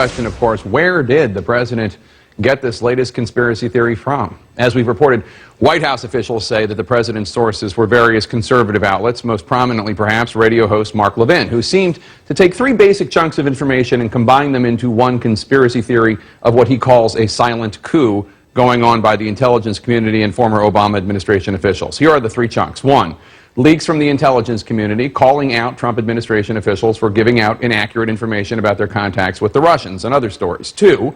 Question, of course, where did the president get this latest conspiracy theory from? As we've reported, White House officials say that the president's sources were various conservative outlets, most prominently perhaps radio host Mark Levin, who seemed to take three basic chunks of information and combine them into one conspiracy theory of what he calls a silent coup going on by the intelligence community and former Obama administration officials. Here are the three chunks. One, leaks from the intelligence community calling out Trump administration officials for giving out inaccurate information about their contacts with the Russians and other stories. Two,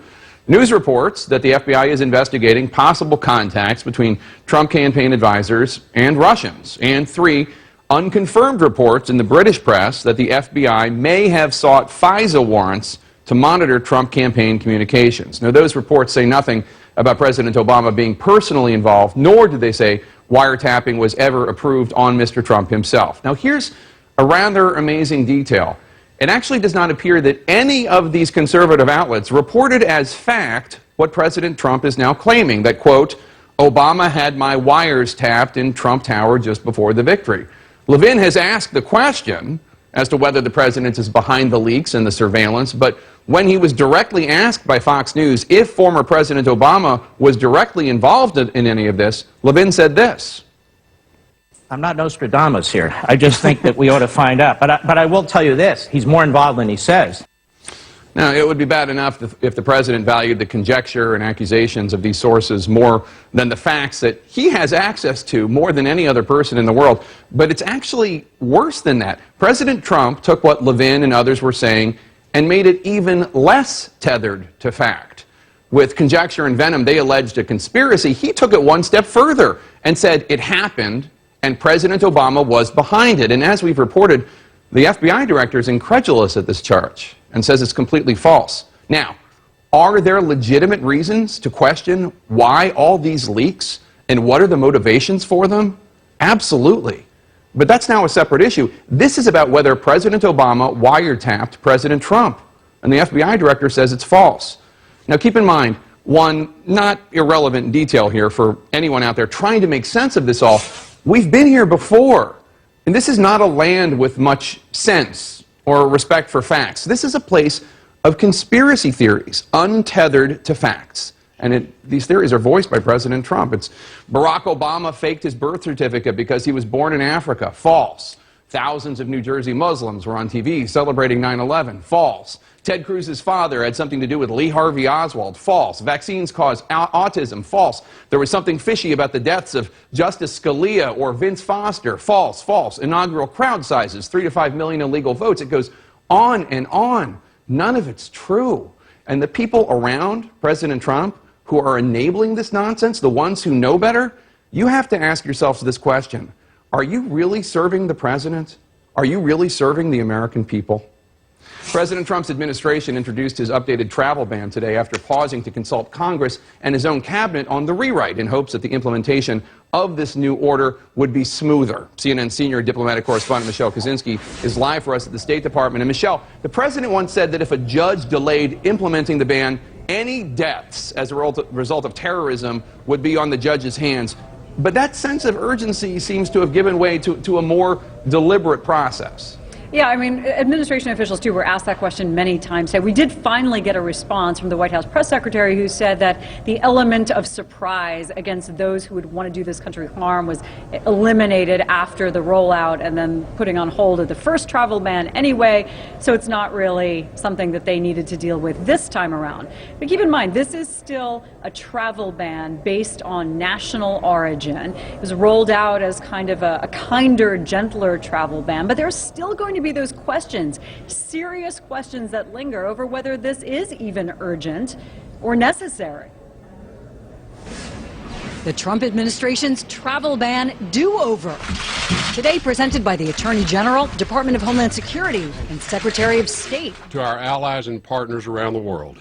news reports that the FBI is investigating possible contacts between Trump campaign advisors and Russians. And three, unconfirmed reports in the British press that the FBI may have sought FISA warrants to monitor Trump campaign communications. Now, those reports say nothing about President Obama being personally involved, nor did they say wiretapping was ever approved on Mr. Trump himself. Now, here's a rather amazing detail. It actually does not appear that any of these conservative outlets reported as fact what President Trump is now claiming, that, quote, Obama had my wires tapped in Trump Tower just before the victory. Levin has asked the question as to whether the president is behind the leaks and the surveillance, but when he was directly asked by Fox News if former President Obama was directly involved in any of this, Levin said this. I'm not Nostradamus here. I just think that we ought to find out. But I will tell you this, he's more involved than he says. Now, it would be bad enough if the president valued the conjecture and accusations of these sources more than the facts that he has access to more than any other person in the world. But it's actually worse than that. President Trump took what Levin and others were saying and made it even less tethered to fact. With conjecture and venom, they alleged a conspiracy. He took it one step further and said it happened and President Obama was behind it. And as we've reported, the FBI director is incredulous at this charge and says it's completely false. Now, are there legitimate reasons to question why all these leaks and what are the motivations for them? Absolutely. But that's now a separate issue. This is about whether President Obama wiretapped President Trump. And the FBI director says it's false. Now, keep in mind, one not irrelevant detail here for anyone out there trying to make sense of this all. We've been here before. And this is not a land with much sense or respect for facts. This is a place of conspiracy theories, untethered to facts. And these theories are voiced by President Trump. It's Barack Obama faked his birth certificate because he was born in Africa. False. Thousands of New Jersey Muslims were on TV celebrating 9/11. False. Ted Cruz's father had something to do with Lee Harvey Oswald. False. Vaccines cause autism. False. There was something fishy about the deaths of Justice Scalia or Vince Foster. False. False. Inaugural crowd sizes, 3 to 5 million illegal votes. It goes on and on. None of it's true. And the people around President Trump who are enabling this nonsense, the ones who know better, you have to ask yourselves this question. Are you really serving the president? Are you really serving the American people? President Trump's administration introduced his updated travel ban today after pausing to consult Congress and his own cabinet on the rewrite in hopes that the implementation of this new order would be smoother. CNN senior diplomatic correspondent Michelle Kaczynski is live for us at the State Department. And Michelle, the president once said that if a judge delayed implementing the ban, any deaths as a result of terrorism would be on the judge's hands. But that sense of urgency seems to have given way to a more deliberate process. Yeah, I mean, administration officials, too, were asked that question many times. We did finally get a response from the White House press secretary who said that the element of surprise against those who would want to do this country harm was eliminated after the rollout and then putting on hold of the first travel ban anyway. So it's not really something that they needed to deal with this time around. But keep in mind, this is still a travel ban based on national origin. It was rolled out as kind of a kinder, gentler travel ban, but there's still going to be those questions, serious questions that linger over whether this is even urgent or necessary. The Trump administration's travel ban do-over. Today presented by the Attorney General, Department of Homeland Security, and Secretary of State. To our allies and partners around the world,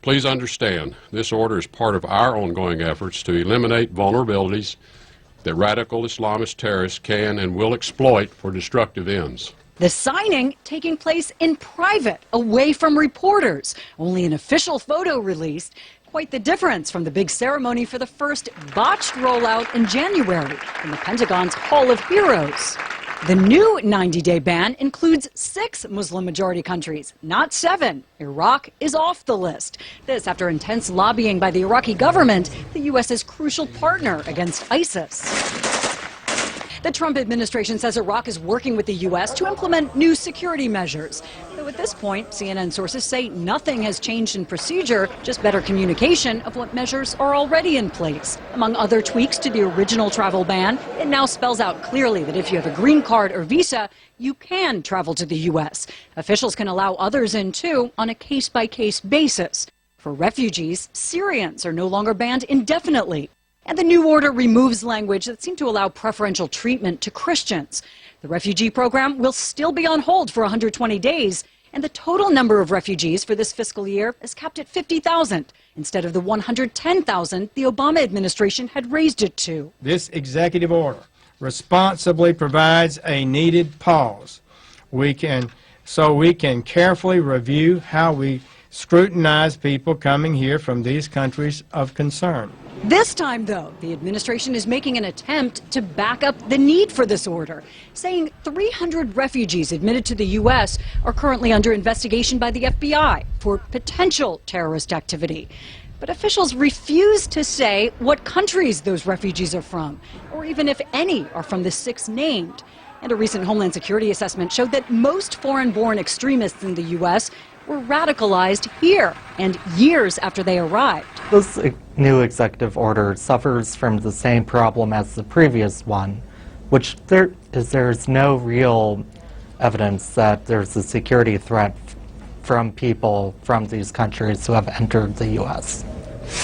please understand this order is part of our ongoing efforts to eliminate vulnerabilities that radical Islamist terrorists can and will exploit for destructive ends. The signing taking place in private, away from reporters. Only an official photo released. Quite the difference from the big ceremony for the first botched rollout in January in the Pentagon's Hall of Heroes. The new 90-day ban includes 6 Muslim-majority countries, not 7. Iraq is off the list. This after intense lobbying by the Iraqi government, the U.S.'s crucial partner against ISIS. The Trump administration says Iraq is working with the U.S. to implement new security measures. Though at this point, CNN sources say nothing has changed in procedure, just better communication of what measures are already in place. Among other tweaks to the original travel ban, it now spells out clearly that if you have a green card or visa, you can travel to the U.S. Officials can allow others in, too, on a case-by-case basis. For refugees, Syrians are no longer banned indefinitely. And the new order removes language that seemed to allow preferential treatment to Christians. The refugee program will still be on hold for 120 days, and the total number of refugees for this fiscal year is capped at 50,000, instead of the 110,000 the Obama administration had raised it to. This executive order responsibly provides a needed pause. We can carefully review how we scrutinize people coming here from these countries of concern. This time, though, the administration is making an attempt to back up the need for this order, saying 300 refugees admitted to the U.S. are currently under investigation by the FBI for potential terrorist activity. But officials refuse to say what countries those refugees are from, or even if any are from the 6 named. And a recent Homeland Security assessment showed that most foreign-born extremists in the U.S. were radicalized here and years after they arrived. This new executive order suffers from the same problem as the previous one, which there's no real evidence that there's a security threat from people from these countries who have entered the U.S.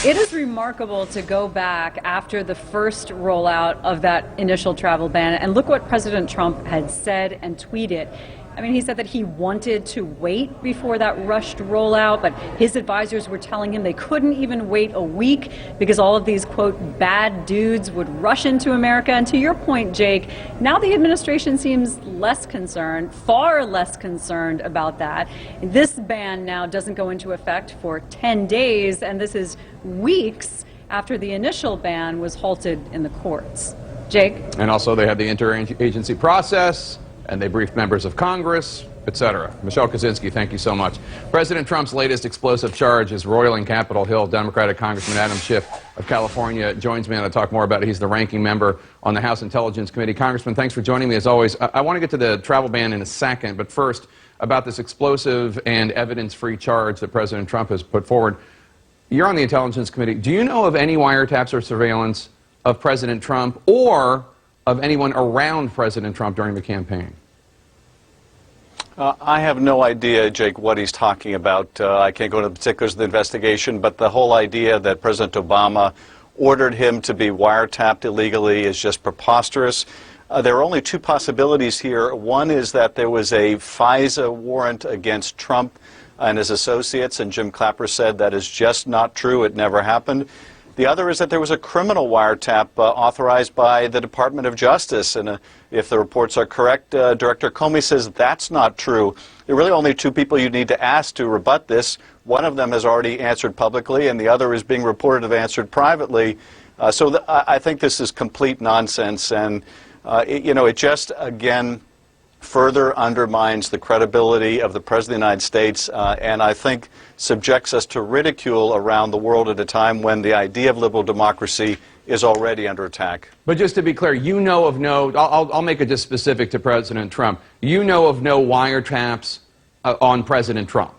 It is remarkable to go back after the first rollout of that initial travel ban and look what President Trump had said and tweeted. I mean, he said that he wanted to wait before that rushed rollout, but his advisors were telling him they couldn't even wait a week because all of these, quote, bad dudes would rush into America. And to your point, Jake, now the administration seems less concerned, far less concerned about that. This ban now doesn't go into effect for 10 days, and this is weeks after the initial ban was halted in the courts. Jake? And also they had the interagency process, and they briefed members of Congress, etc. Michelle Kosinski, thank you so much. President Trump's latest explosive charge is roiling Capitol Hill. Democratic Congressman Adam Schiff of California joins me, and I'll talk more about it. He's the ranking member on the House Intelligence Committee. Congressman, thanks for joining me as always. I want to get to the travel ban in a second, but first, about this explosive and evidence-free charge that President Trump has put forward. You're on the Intelligence Committee. Do you know of any wiretaps or surveillance of President Trump or of anyone around President Trump during the campaign? I have no idea, Jake, what he's talking about. I can't go into the particulars of the investigation, but the whole idea that President Obama ordered him to be wiretapped illegally is just preposterous. There are only 2 possibilities here. One is that there was a FISA warrant against Trump and his associates, and Jim Clapper said that is just not true. It never happened. The other is that there was a criminal wiretap authorized by the Department of Justice, and if the reports are correct, Director Comey says that's not true. There are really only 2 people you need to ask to rebut this. One of them has already answered publicly, and the other is being reported to have answered privately. I think this is complete nonsense, and it just, again, further undermines the credibility of the President of the United States, and I think subjects us to ridicule around the world at a time when the idea of liberal democracy is already under attack. But just to be clear, you know of no, I'll make it just specific to President Trump, you know of no wiretaps on President Trump?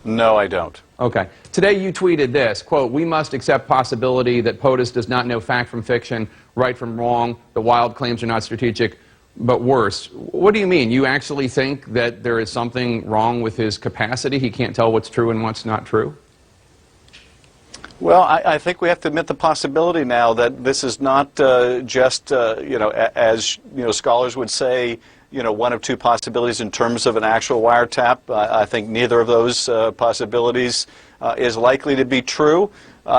No, I don't. Okay. Today you tweeted this, quote, "We must accept possibility that POTUS does not know fact from fiction, right from wrong, the wild claims are not strategic, but worse." What do you mean? You actually think that there is something wrong with his capacity? He can't tell what's true and what's not true? Well, I think we have to admit the possibility now that this is not just, as scholars would say, one of 2 possibilities in terms of an actual wiretap. I think neither of those possibilities is likely to be true.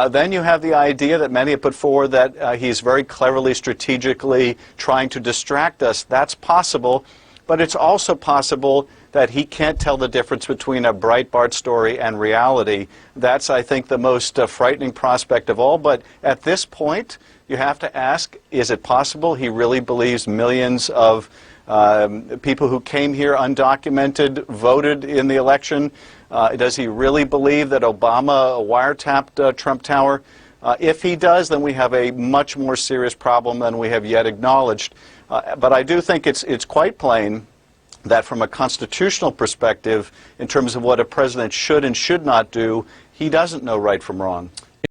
Then you have the idea that many have put forward that he's very cleverly, strategically trying to distract us. That's possible, but it's also possible that he can't tell the difference between a Breitbart story and reality. That's, I think, the most frightening prospect of all. But at this point, you have to ask, is it possible he really believes millions of people who came here undocumented voted in the election? Does he really believe that Obama wiretapped Trump Tower? If he does, then we have a much more serious problem than we have yet acknowledged. But I do think it's quite plain that from a constitutional perspective, in terms of what a president should and should not do, he doesn't know right from wrong.